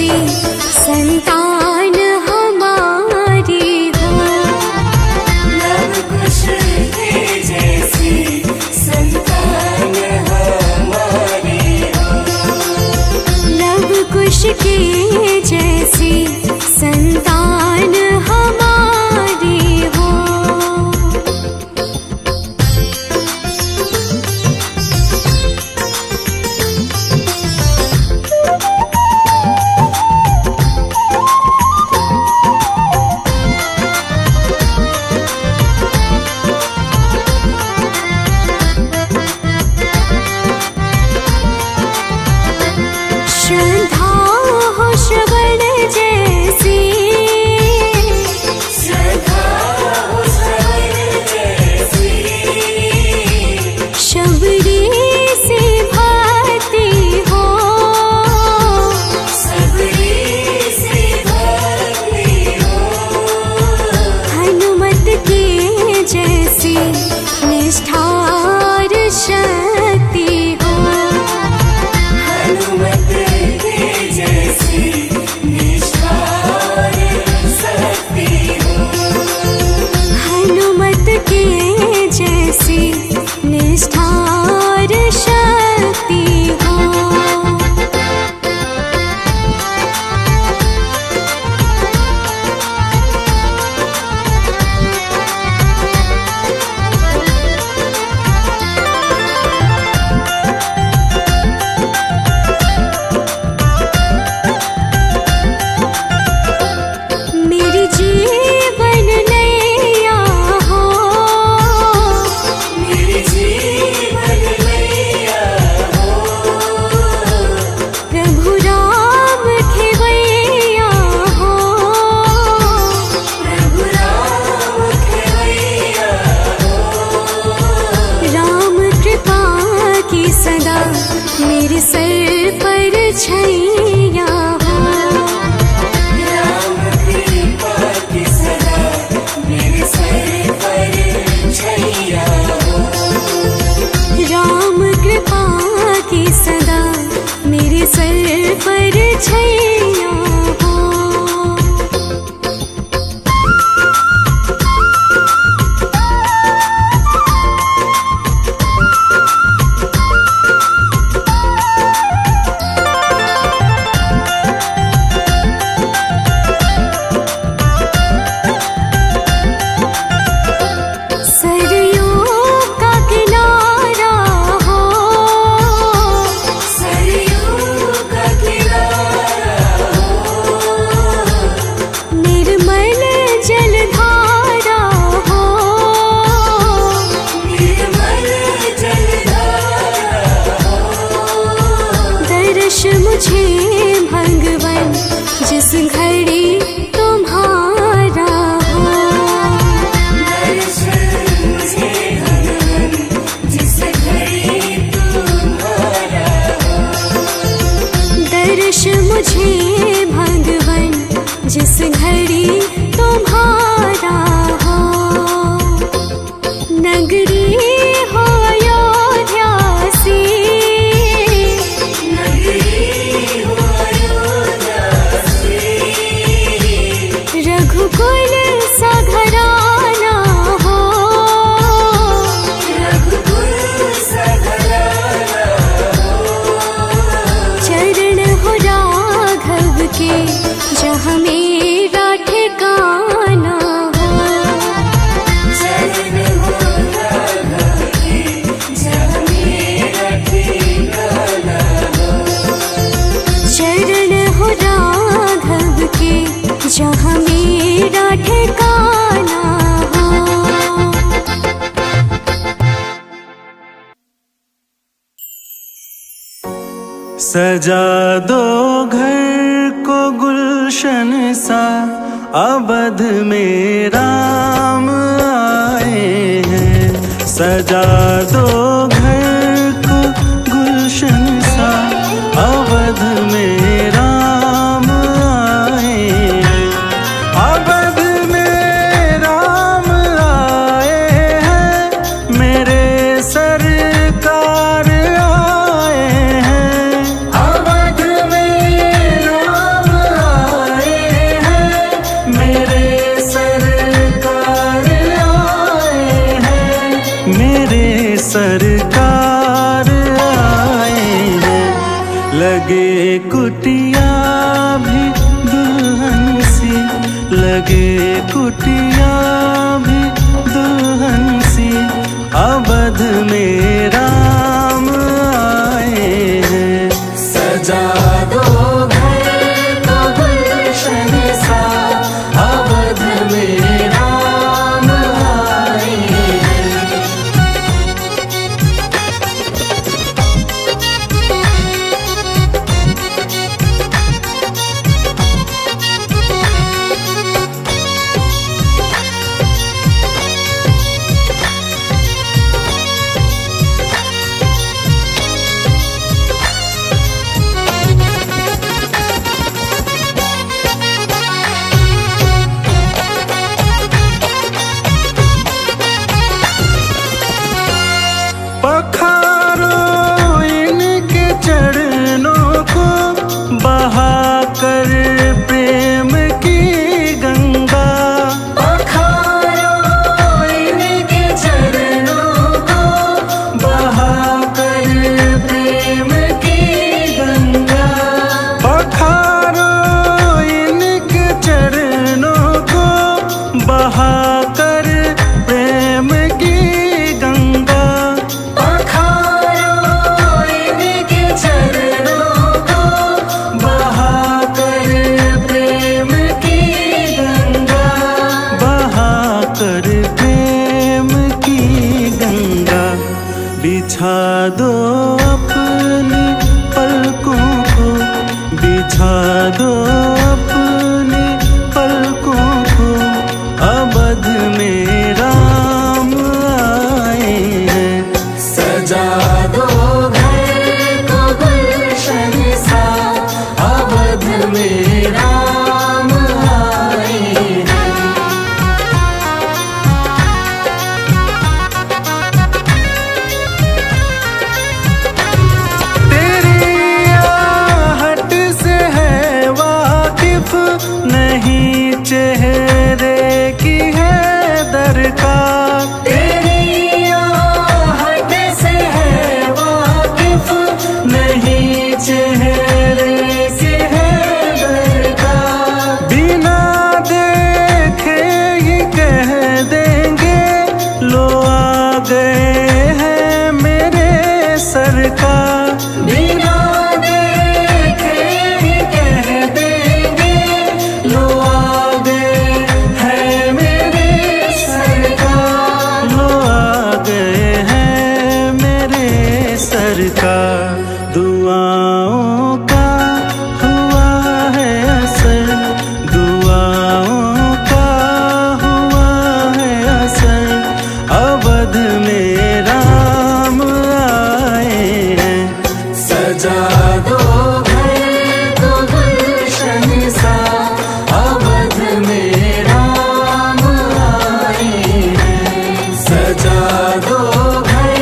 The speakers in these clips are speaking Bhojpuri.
जैसी संतान हमारी हो। लव कुश के जैसी संतान हमारी हो। लव कुश के जैसी संतान हमारी हो। श्रद्धा हो श्रवण जैसी, श्रद्धा हो श्रवण जैसी। शबरी से भक्ति हो। सबरी से भक्ति हो। हनुमत के जैसी निष्ठार शक्ति हो। हनुमत के जैसी निष्ठार शक्ति हो। हनुमत के जैसी निष्ठार शक्ति हो। मेरी जीवन नैया हो। मेरी जीवन नैया हो। प्रभु राम खेवैया हो। प्रभु राम खेवैया हो। राम कृपा की सदा मेरे सर पर छैया हो। राम कृपा की सदा मेरे सर पर छैया हो। राम कृपा की सदा मेरे सर पर छैया हो। सरयू का किनारा हो। सरयू का किनारा हो। निर्मल जलधारा हो। निर्मल जलधारा हो। दर्श मुझे भगवन जिस घड़ी तुम्हारा हो। दर्शन मुझे भगवन जिस घड़ी तुम्हारा हो। दर्श मुझे भगवन जिस घड़ी तुम्हारा हो। नगरी हो अयोध्या सी, नगरी हो अयोध्या सी। रघुकुल सा घराना हो। रघुकुल सा घराना हो। चरण हो राघव के जहाँ मेरा ठिकाना हो। चरण हो राघव के जहाँ मेरा ठिकाना हो। चरण हो राघव के जहाँ मेरा ठिकाना हो। सजा दो घर को गुलशन सा, अवध में राम आए हैं। सजा दो घर को गुलशन सा, अवध में राम आए हैं। अवध में राम आए हैं, मेरे सरकार आए हैं। अवध में राम लगे कुटिया भी दुल्हन सी, लगे कुटिया भी दुल्हन सी, अवध में राम आए हैं। सजा दो घर को गुलशन सा, अवध में राम आए हैं। पखारो इनके चरणों को, बहाकर प्रेम की गंगा। पखारो इनके चरणों को, बहाकर प्रेम की गंगा। पखारो इनके चरणों को, बहाकर प्रेम की गंगा। पखारो इनके चरणों को, बहाकर प्रेम की गंगा, बहाकर प्रेम की गंगा। बिछा दो अपनी पलकों को, बिछा दो अपनी पलकों को, अवध में राम आए हैं। सजा दो घर को गुलशन सा, अवध में राम आए हैं। तेरी आहट से है वाकिफ, नहीं चेहरे की है दरकार। तेरी आहट से है वाकिफ, नहीं चेहरे की है दरकार। बिना देखे ही कह देंगे, लो आ गए हैं मेरे सरकार। बिना देखे ही कह देंगे, लो आ गए हैं मेरे सरकार, लो आ गए हैं मेरे सरकार। दुआओं का हुआ है असर, दुआओं का हुआ है असर, अवध में राम आए हैं। सजा दो घर को गुलशन सा, अवध में राम आए हैं। सजा दो घर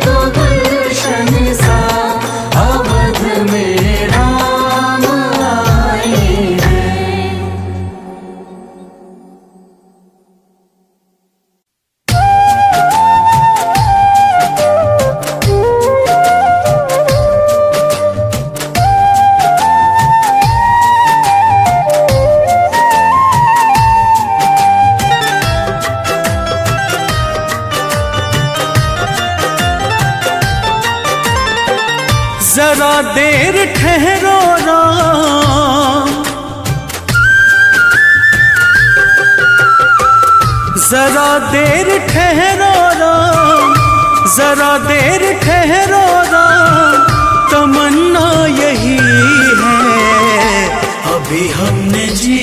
को गुलशन सा, अवध में राम आए हैं। जरा देर ठहरो राम, जरा देर ठहरो राम, जरा देर ठहरो राम, तमन्ना यही है। अभी हमने जी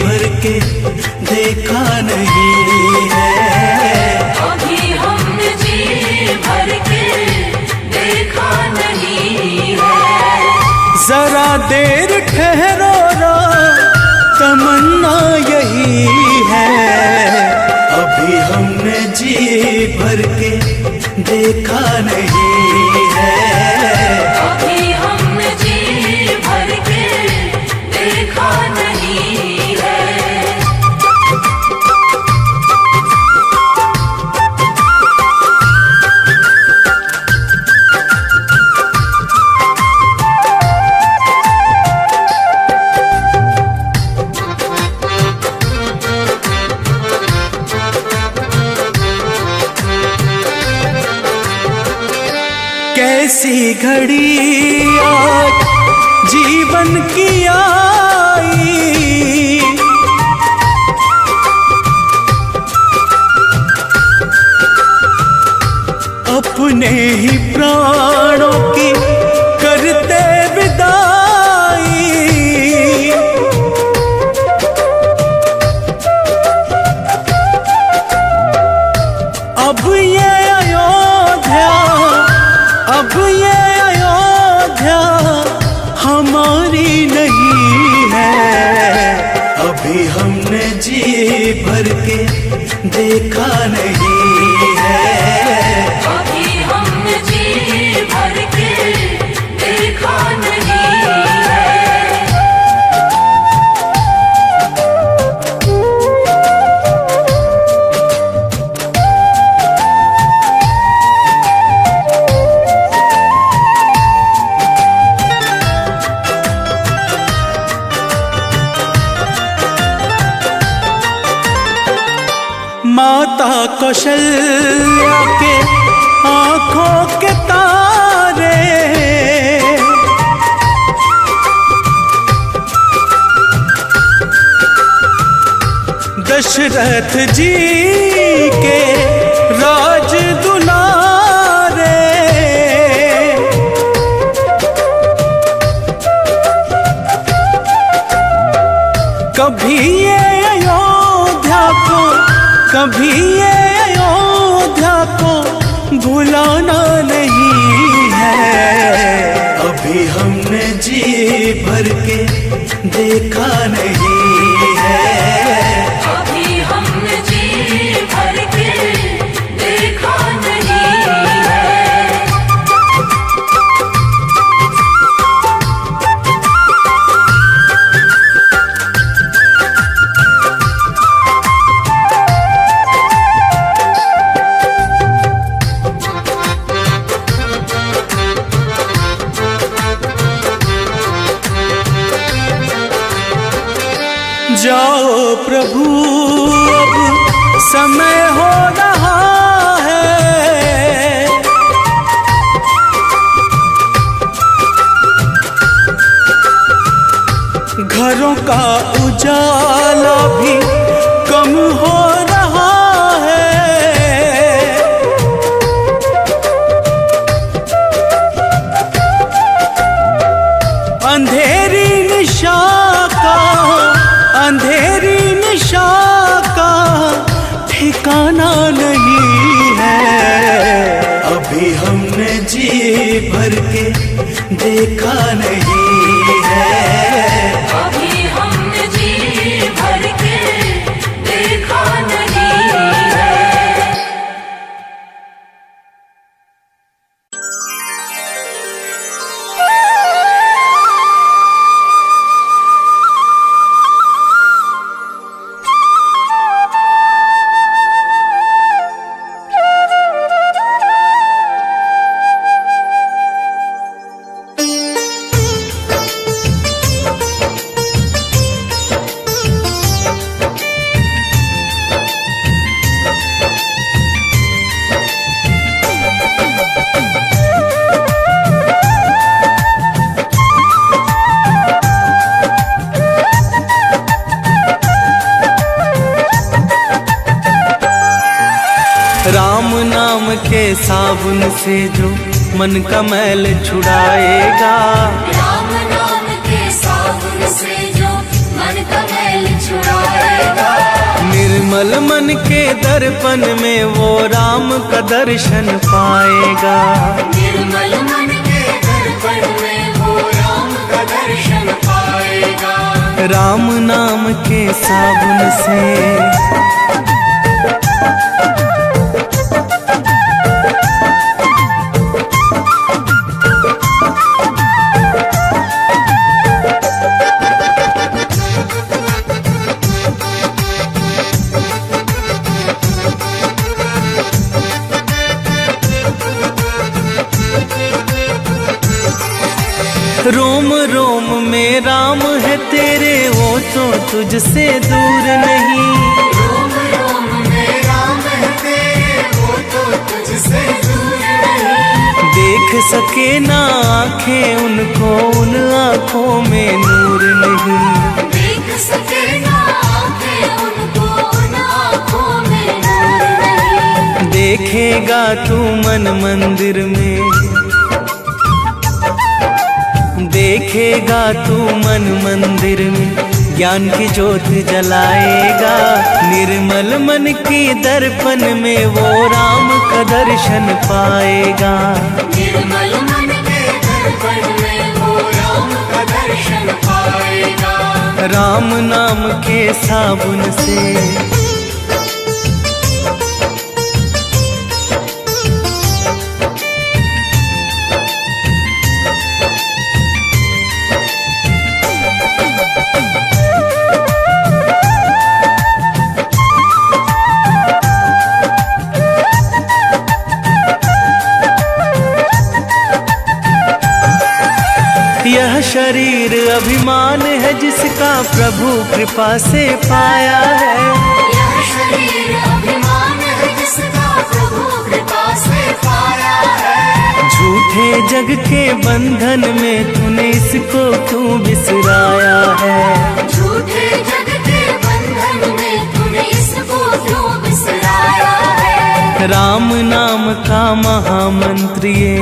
भर के देखा नहीं है, अभी हमने जी भर के देखा नहीं है। जरा देर ठहरो राम, तमन्ना यही है। अभी हमने जी भर के देखा नहीं है, अभी हमने जी भर के देखा नहीं है। ऐसी घड़ी आज जीवन की आई, अपने ही प्राणों की करते विदाई। अब ये अयोध्या, अब ये अयोध्या हमारी नहीं है। अभी हमने जी भर के देखा नहीं है, अभी हमने जी भर के देखा नहीं है। माता कौशल्या के आंखों के तारे, दशरथ जी के राज दुलारे, कभी ये अयोध्या को, कभी ये अयोध्या को भुलाना नहीं है। अभी हमने जी भर के देखा नहीं है, अभी हमने जी भर के देखा नहीं है। जाओ प्रभु अब समय हो रहा है, घरों का उजाला भी कम हो रहा है। अंधेरी निशा का, अंधेरी निशा का ठिकाना नहीं है। अभी हमने जी भर के देखा नहीं है, अभी हमने जी भर के देखा नहीं है। राम नाम के साबुन से जो मन का मैल छुड़ाएगा, राम नाम के साबुन से जो मन का मैल छुड़ाएगा, निर्मल मन के दर्पण में वो राम का दर्शन पाएगा। निर्मल मन के दर्पण में वो राम का दर्शन पाएगा। राम नाम के साबुन से रोम रोम में राम है तेरे, वो तो तुझसे दूर नहीं। रोम रोम में राम है तेरे, वो तो तुझसे दूर नहीं। देख सके ना आंखें उनको, उन आंखों में नूर नहीं। देख सके ना आंखें उनको, उन आंखों में नूर नहीं। देखेगा तू मन मंदिर में, देखेगा तू मन मंदिर में, ज्ञान की ज्योत जलाएगा। निर्मल मन के दर्पण में वो राम का दर्शन पाएगा। निर्मल मन के दर्पण में वो राम का दर्शन पाएगा। राम नाम के साबुन से यह शरीर अभिमान है जिसका प्रभु कृपा से पाया है। यह शरीर अभिमान है जिसका प्रभु कृपा से पाया है। झूठे जग के बंधन में तूने इसको क्यों बिसराया है। झूठे जग के बंधन में तूने इसको क्यों बिसराया है। राम नाम का महामंत्र ये,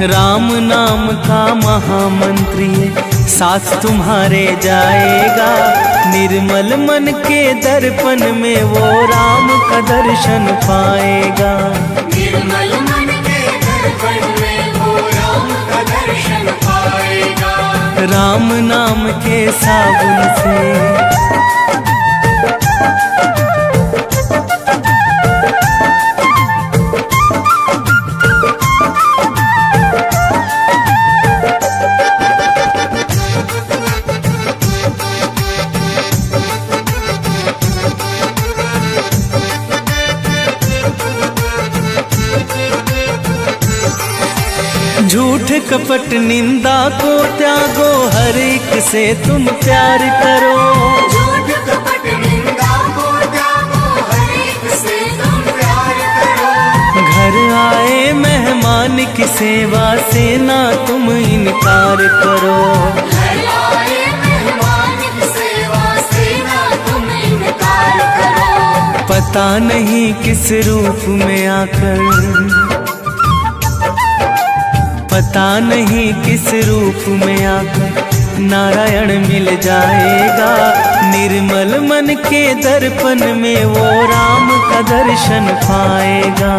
राम नाम का महामंत्र ये साथ तुम्हारे जाएगा। निर्मल मन के दर्पण में वो राम का दर्शन पाएगा। निर्मल मन के दर्पण में वो राम का दर्शन पाएगा। राम नाम के साबुन से झूठ कपट निंदा को त्यागो, हर एक से तुम प्यार करो। झूठ कपट निंदा को त्यागो, हर एक से तुम प्यार करो। घर आए मेहमान की सेवा से ना तुम इनकार करो। घर आए मेहमान की सेवा से ना तुम इनकार करो। पता नहीं किस रूप में आकर, पता नहीं किस रूप में आकर नारायण मिल जाएगा। निर्मल मन के दर्पण में वो राम का दर्शन पाएगा।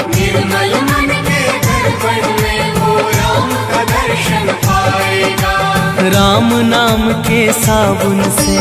निर्मल मन के दर्पण में वो राम का दर्शन पाएगा। राम नाम के साबुन से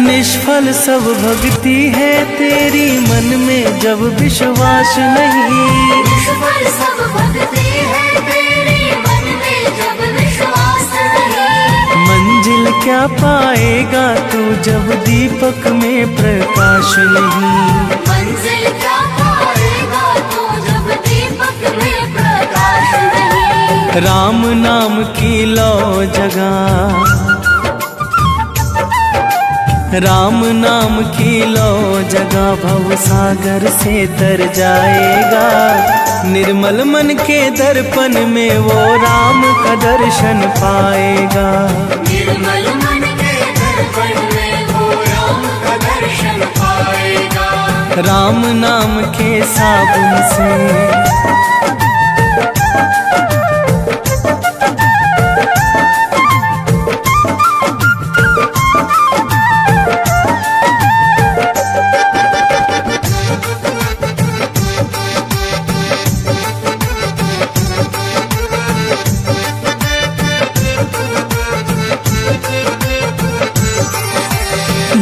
निष्फल सब भक्ति है तेरी, मन में जब विश्वास नहीं। निष्फल सब भक्ति है तेरी, मन में जब विश्वास नहीं। मंजिल क्या पाएगा तू जब दीपक में प्रकाश नहीं। मंजिल क्या पाएगा तू जब दीपक में प्रकाश नहीं। राम नाम की लो जगह, राम नाम की लो जगह भव सागर से तर जाएगा। निर्मल मन के दर्पण में वो राम का दर्शन पाएगा। निर्मल मन के दर्पण में वो राम का दर्शन पाएगा। राम नाम के साबुन से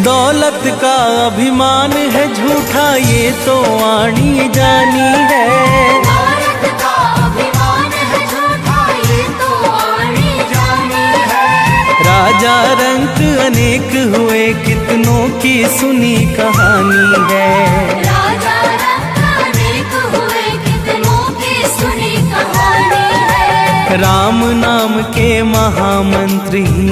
दौलत का अभिमान है झूठा ये तो आनी जानी है। दौलत का अभिमान है झूठा ये तो आनी जानी है। राजा अनेक हुए कितनों की सुनी कहानी है। राजा रंग अनेक हुए कितनों की सुनी कहानी है। राम नाम के महामंत्र ही,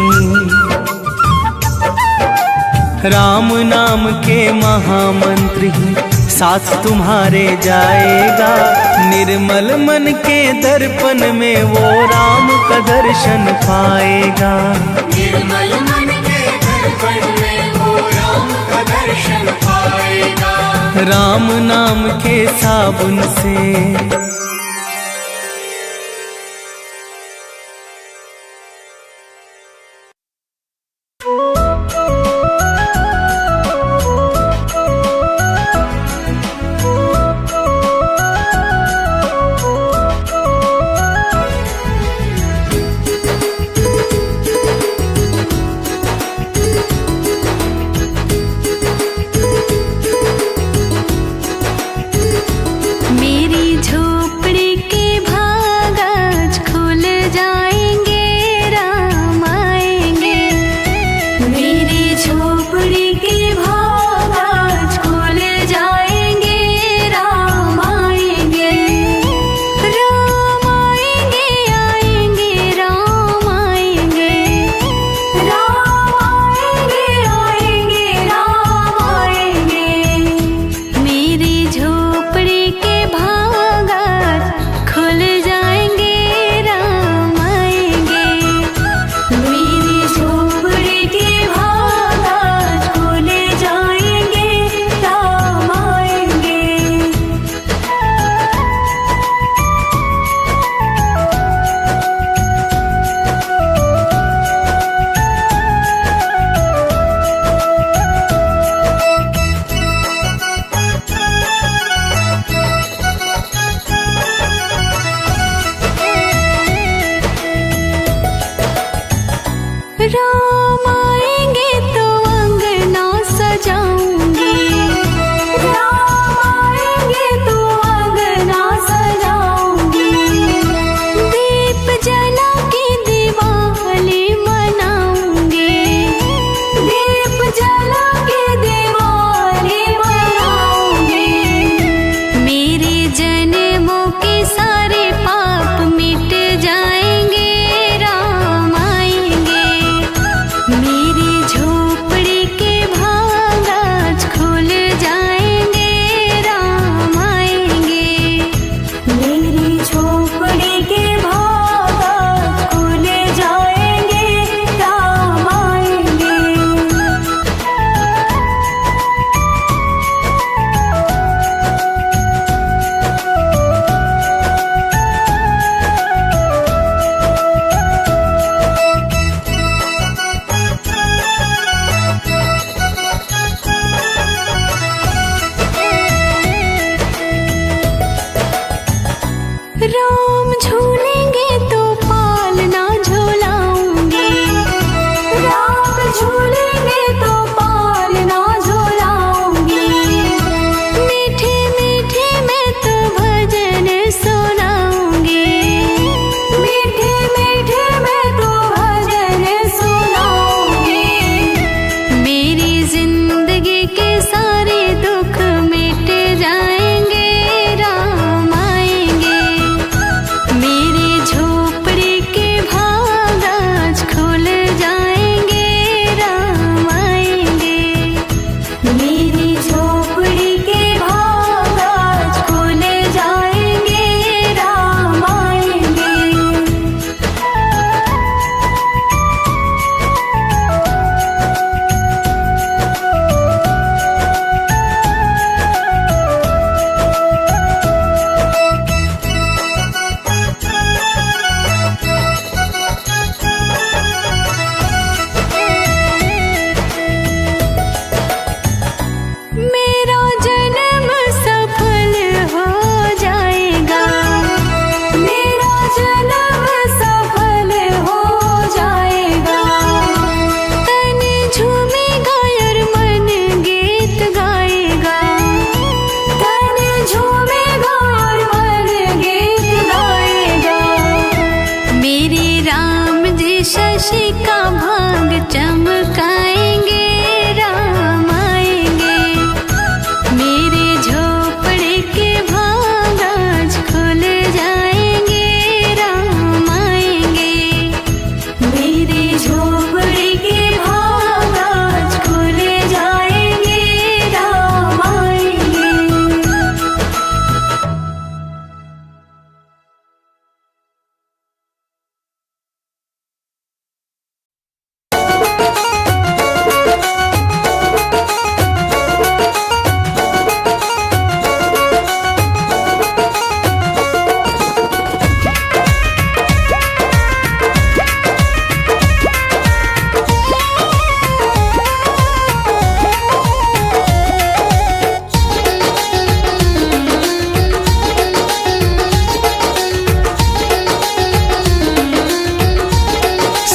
राम नाम के महामंत्र ही साथ तुम्हारे जाएगा। निर्मल मन के दर्पण में वो राम का दर्शन पाएगा। निर्मल मन के दर्पण में वो राम का दर्शन पाएगा। राम नाम के साबुन से मेरे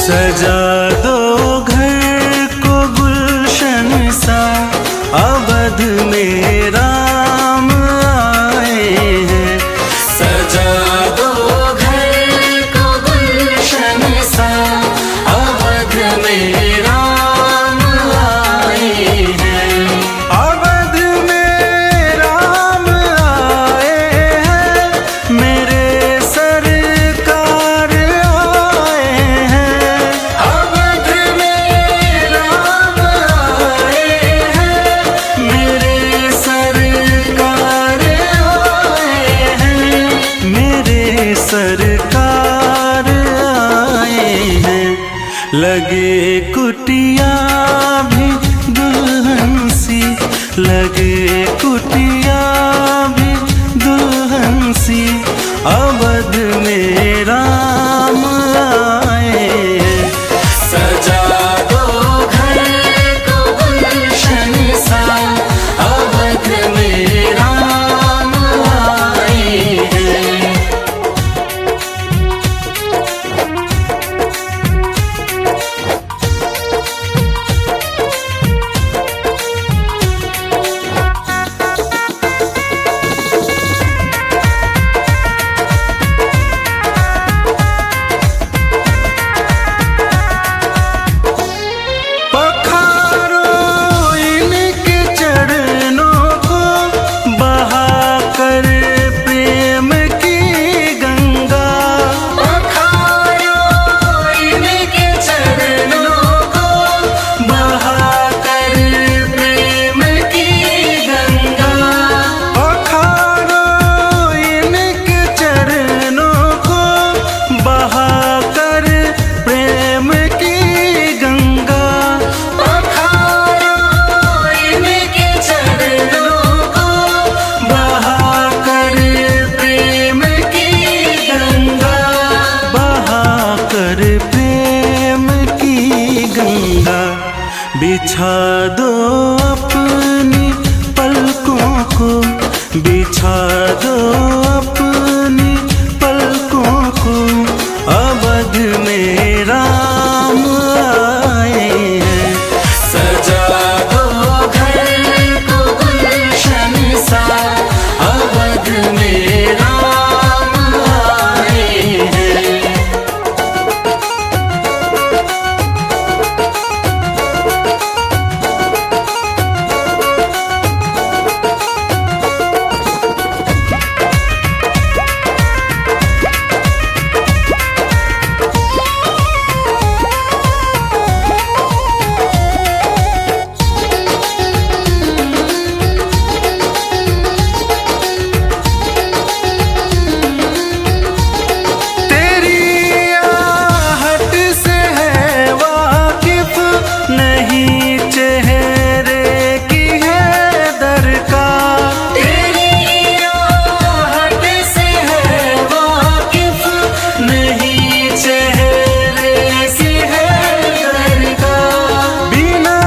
सजा दो घर को गुलशन सा, अवध में राम आए हैं। सजा दो घर को गुलशन सा, अवध में राम आए हैं। अवध में राम आए हैं, मेरे सरकार आए हैं। अवध में राम आए हैं, मेरे सरकार आए हैं, मेरे सरकार आए हैं। लगे कुटिया भी दुल्हन सी, लगे कुटिया भी दुल्हन सी, अवध में राम आए हैं। सजा दो घर को गुलशन सा, अवध में राम आए हैं। पखारो इनके चरणों को, बहाकर प्रेम की गंगा। पखारो इनके चरणों को, बहाकर प्रेम की गंगा। पखारो इनके चरणों को, बहाकर प्रेम की गंगा। पखारो इनके चरणों को, बहाकर प्रेम की गंगा। बहाकर प्रेम की गंगा। बिछा दो अपनी पलकों को, बिछा दो अपनी पलकों को, अवध में राम आए हैं। सजा दो घर को गुलशन सा, अवध में राम आए हैं। तेरी आहट से है वाकिफ, नहीं चेहरे की है दरकार। तेरी आहट से है वाकिफ, नहीं चेहरे की है दरकार। बिना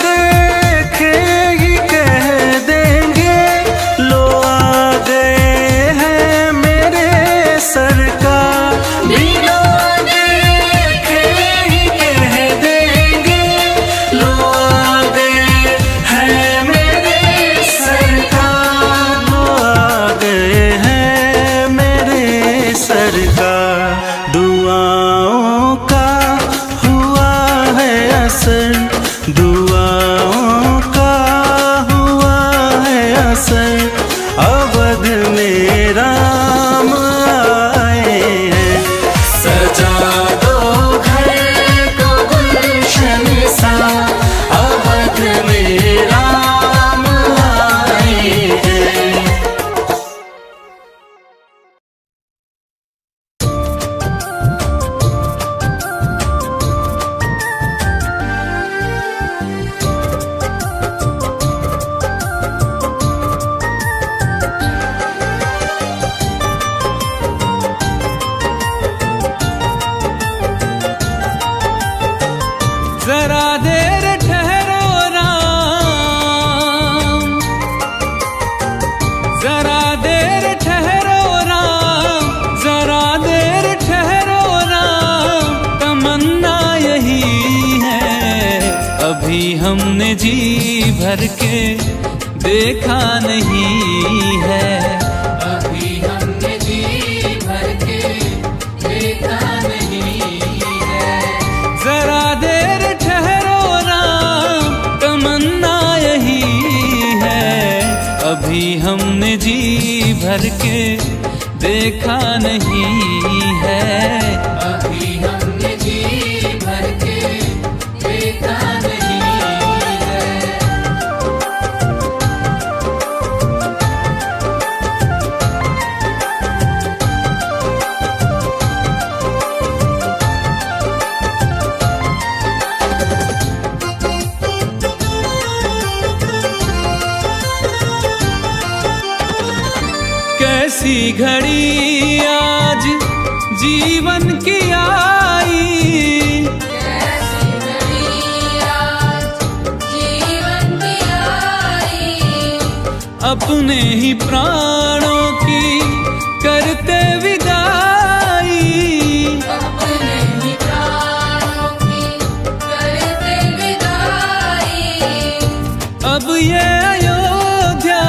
देखे ही कह देंगे, लो आ गए हैं मेरे सरकार। बिना देखे ही कह देंगे, लो आ गए हैं मेरे सरकार। लो आ गए हैं मेरे सरकार। दुआओं का हुआ है असर, दुआओं का हुआ है असर, अवध में राम आए हैं। सजा दो घर को गुलशन सा, अवध में राम आए हैं। अभी हमने जी भर के देखा नहीं है। अभी हमने जी भर के देखा नहीं है। जरा देर ठहरो राम, तमन्ना यही है। अभी हमने जी भर के देखा नहीं है। अभी हमने जी भर के देखा नहीं है। कैसी घड़ी आज जीवन की आई, कैसी घड़ी आज जीवन की आई। अपने ही प्राणों की करते विदाई। अपने ही प्राणों की करते विदाई। अब ये अयोध्या,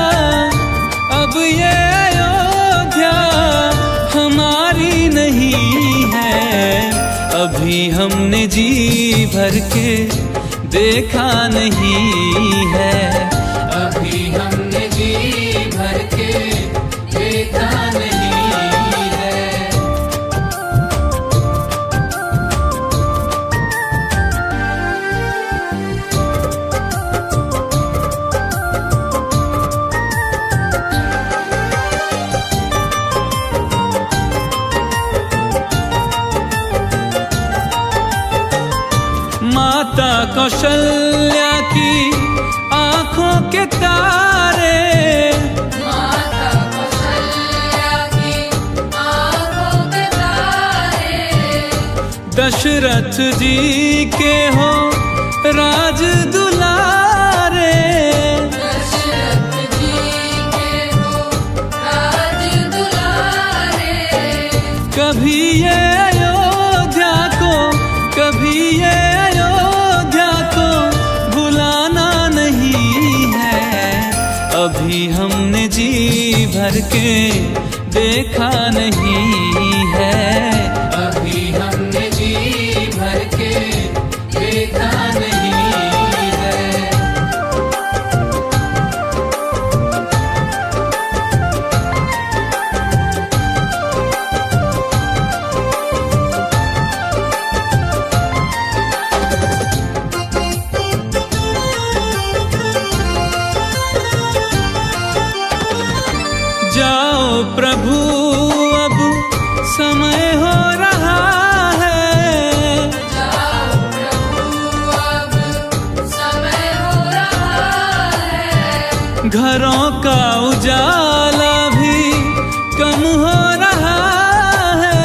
अब ये अयोध्या हमारी नहीं है। अभी हमने जी भर के देखा नहीं है। अभी हमने जी भर के देखा नहीं है। माता कौशल्या की आंखों के तारे, माता कौशल्या की आंखों के तारे। दशरथ जी के हो राज दुलारे। दशरथ जी के हो राज दुलारे। कभी ये अयोध्या को, कभी ये अयोध्या को भुलाना नहीं है। अभी हमने जी भर के देखा नहीं है। अभी हमने जी भर के देखा नहीं है। जाओ प्रभु अब समय हो रहा है। जाओ प्रभु अब समय हो रहा है। घरों का उजाला भी कम हो रहा है।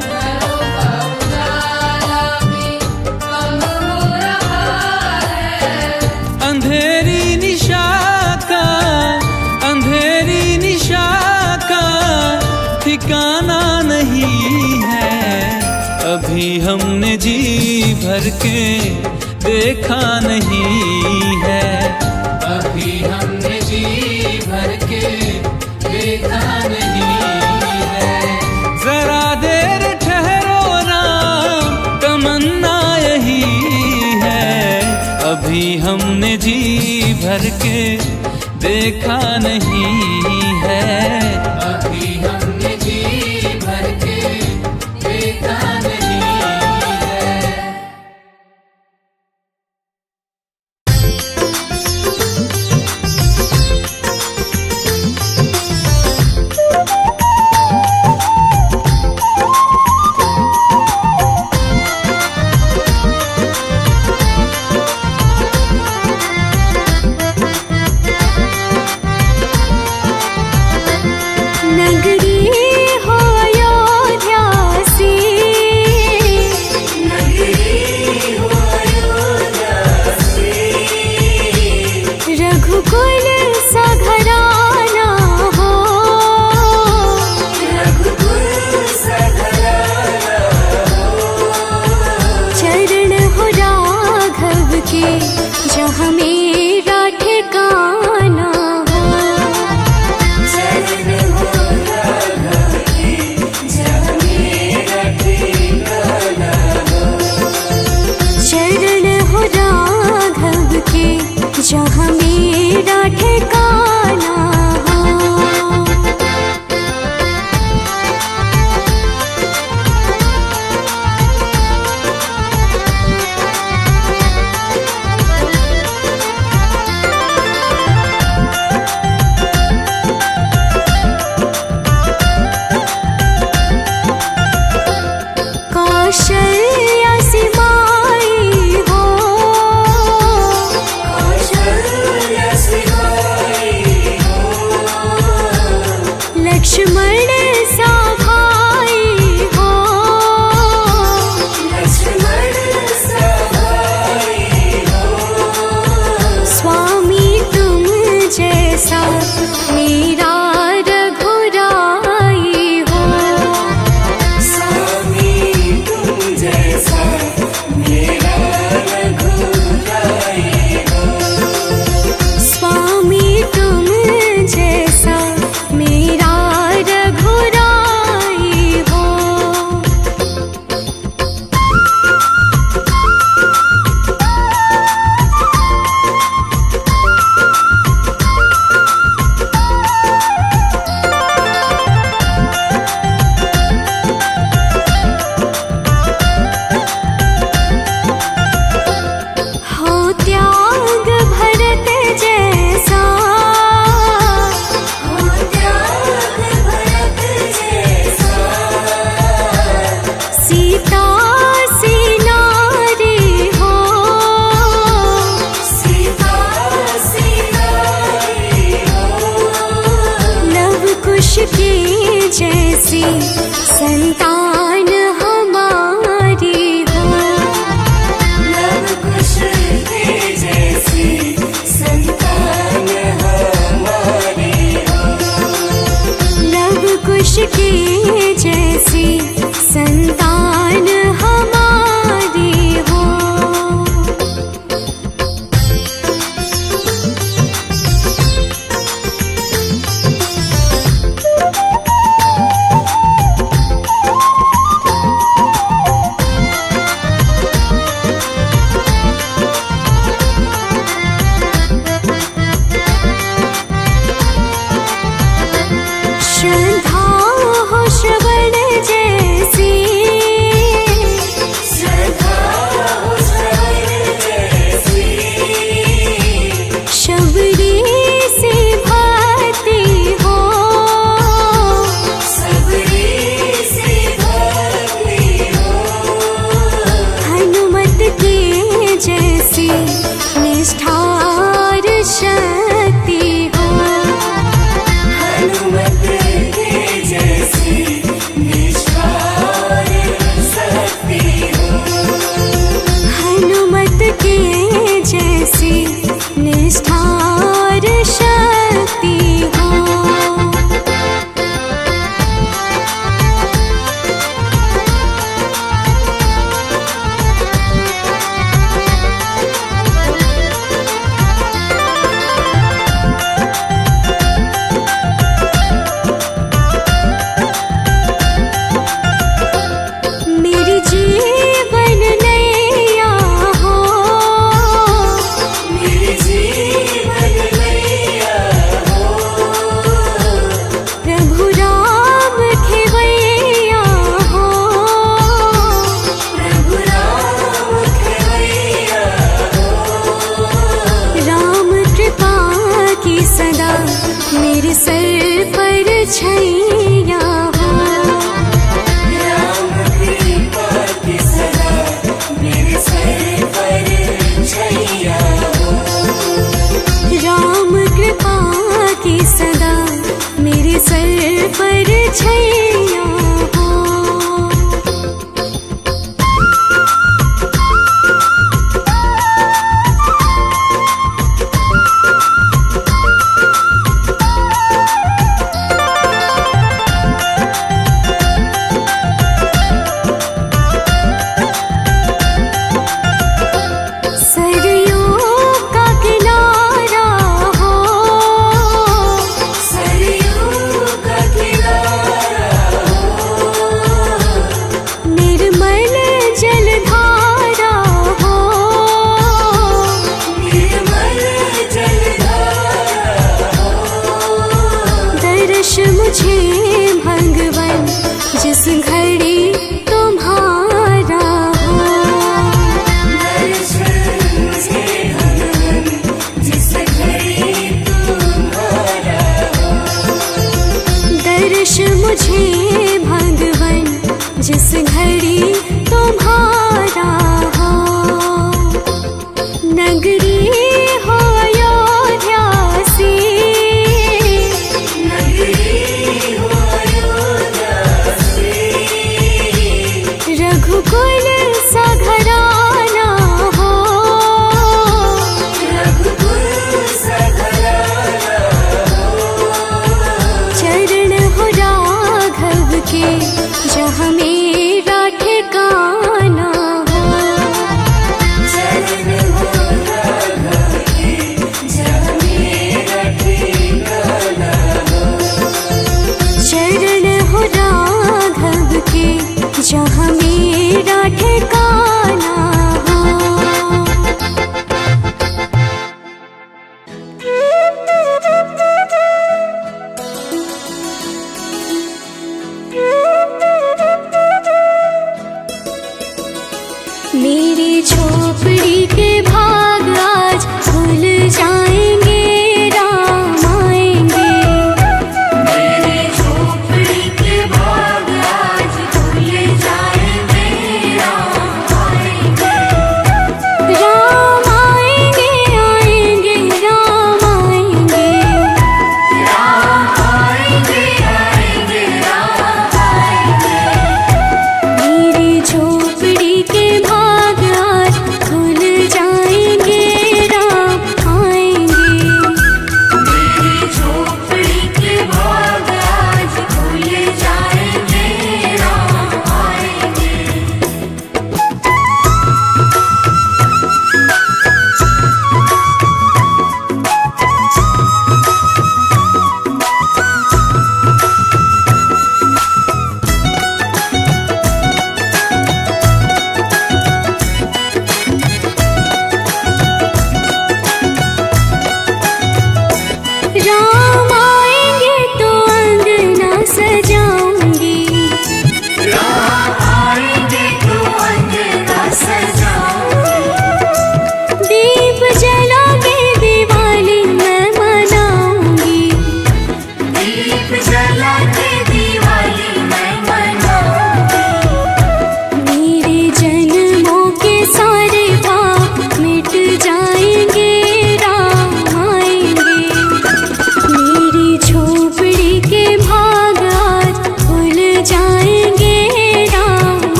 घरों का उजाला भी कम हो रहा है। अंधेरी निशा का, अंधेरी निशा का ठिकाना नहीं है। अभी हमने जी भर के देखा नहीं है। अभी हमने जी भर के देखा नहीं है। जरा देर ठहरो राम, तमन्ना यही है। अभी हमने जी भर के देखा नहीं है। अभी हमने जी भर के देखा नहीं है।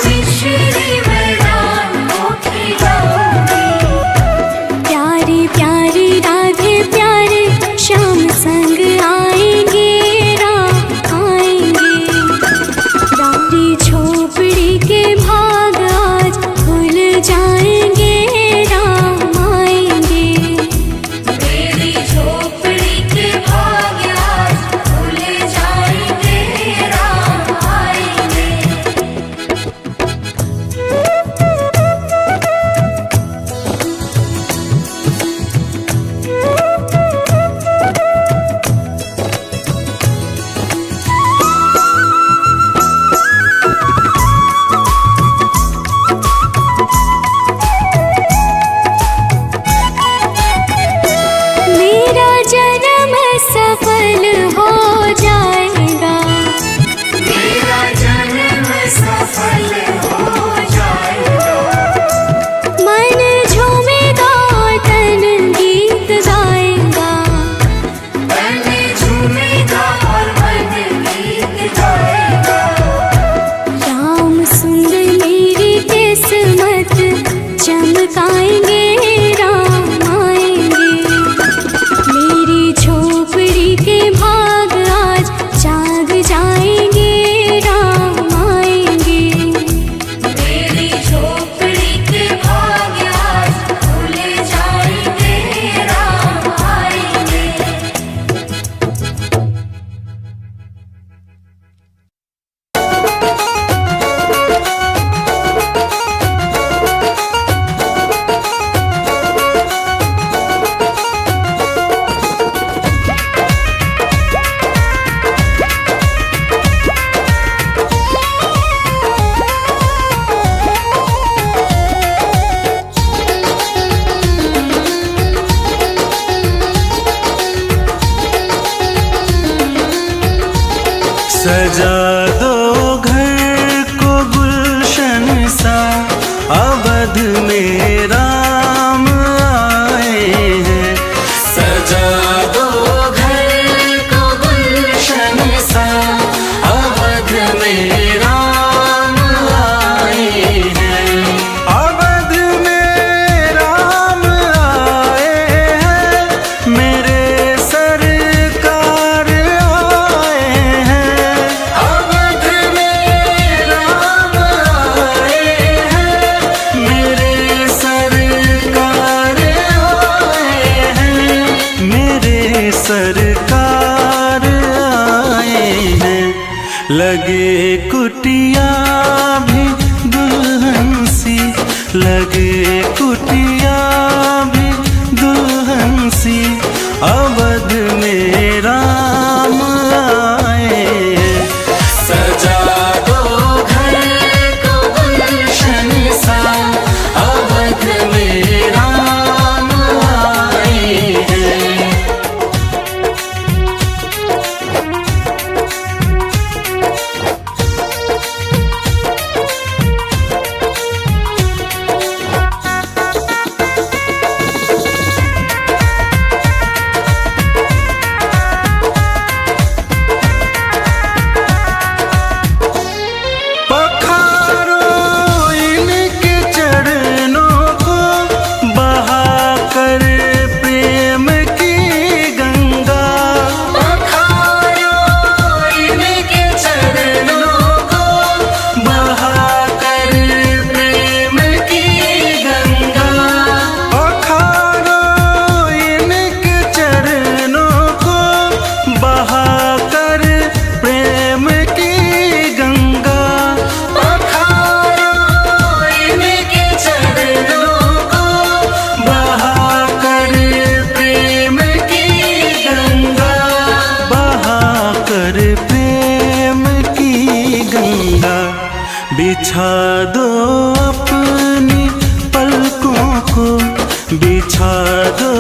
मिश्री वरदान मोखे गाऊंगी। प्यारे प्यारे राधे प्यारे श्याम संग आएंगे राम आएंगे। रानी झोपड़ी के भाग आज खुल जाएंगे राम आएंगे। मेरी झोपड़ी के भाग आज खुल जाएंगे राम आएंगे। मेरा जन्म सफल हो जाएगा। मेरा जन्म सफल हो जाएगा। मन झूमेगा तन गीत गाएगा। तन झूमेगा और मन गीत गाएगा। राम सुंदर मेरी किस्मत चमकाएंगे राम आएंगे। मेरी झोपड़ी के भाग आज जाग जाएंगे राम आएंगे। मेरी झोपड़ी के भाग आज खुल जाएंगे राम आएंगे। सजा दो घर को गुलशन सा, अवध में राम आए हैं। सजा दो घर को गुलशन सा, अवध में राम आए हैं। अवध में राम आए हैं, मेरे सरकार आए हैं। अवध में राम आए हैं, मेरे सरकार आए हैं। मेरे सरकार आए हैं। लगे कुटिया भी दुल्हन सी, लगे कुटिया भी दुल्हन सी, अवध में राम आए हैं। सजा दो घर को गुलशन सा, अवध में राम आए हैं। बिछा दो अपनी पलकों को, बिछा दो